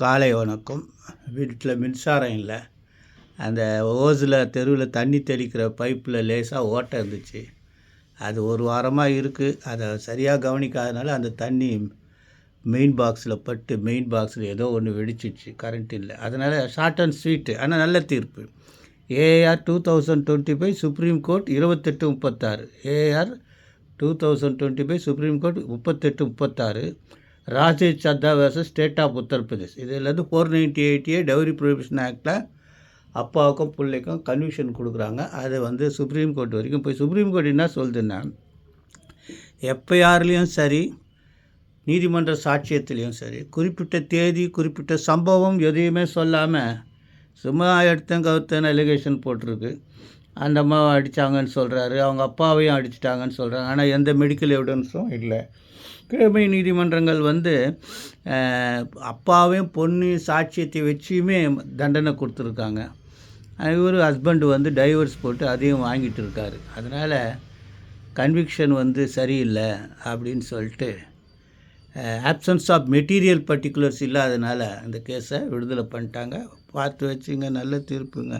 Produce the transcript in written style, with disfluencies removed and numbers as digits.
காலை வணக்கம். வீட்டில் மின்சாரம் இல்லை. அந்த ஓஸில் தெருவில் தண்ணி தெளிக்கிற பைப்பில் லேசாக ஓட்டை இருந்துச்சு. அது ஒரு வாரமாக இருக்குது. அதை சரியாக கவனிக்காதனால அந்த தண்ணி மெயின் பாக்ஸில் பட்டு மெயின் பாக்ஸில் ஏதோ ஒன்று வெடிச்சிச்சு. கரண்ட் இல்லை. அதனால் ஷார்ட் அண்ட் ஸ்வீட்டு, ஆனால் நல்ல தீர்ப்பு. AR 2025 Supreme Court 2836. AR 2025 Supreme Court 3836. Rajesh Chadha versus state of Uttar Pradesh. இதிலேருந்து 498A டவுரி ப்ரொஹிபிஷன் ஆக்டில் அப்பாவுக்கும் பிள்ளைக்கும் கன்விஷன் கொடுக்குறாங்க. அதை சுப்ரீம் கோர்ட் வரைக்கும் போய் சுப்ரீம் கோர்ட் என்ன சொல்லுதுன்னா, எஃப்ஐஆர்லேயும் சரி நீதிமன்ற சாட்சியத்துலேயும் சரி குறிப்பிட்ட தேதி குறிப்பிட்ட சம்பவம் எதையுமே சொல்லாமல் சும்மா எடுத்தேன் கவுத்தேன்னு அலிகேஷன் போட்டிருக்கு. அந்த அம்மாவை அடித்தாங்கன்னு சொல்கிறாரு, அவங்க அப்பாவையும் அடிச்சிட்டாங்கன்னு சொல்கிறாங்க. ஆனால் எந்த மெடிக்கல் எவிடன்ஸும் இல்லை. கீழமை நீதிமன்றங்கள் அப்பாவையும் பொண்ணு சாட்சியத்தை வச்சுமே தண்டனை கொடுத்துருக்காங்க. இவர் ஹஸ்பண்டு டைவர்ஸ் போட்டு அதையும் வாங்கிட்டு இருக்காரு. அதனால் கன்விக்ஷன் சரியில்லை அப்படின்னு சொல்லிட்டு ஆப்சன்ஸ் ஆஃப் மெட்டீரியல் பர்டிகுலர்ஸ் இல்லாதனால அந்த கேஸை விடுதலை பண்ணிட்டாங்க. பார்த்து வச்சுங்க, நல்ல தீர்ப்புங்க.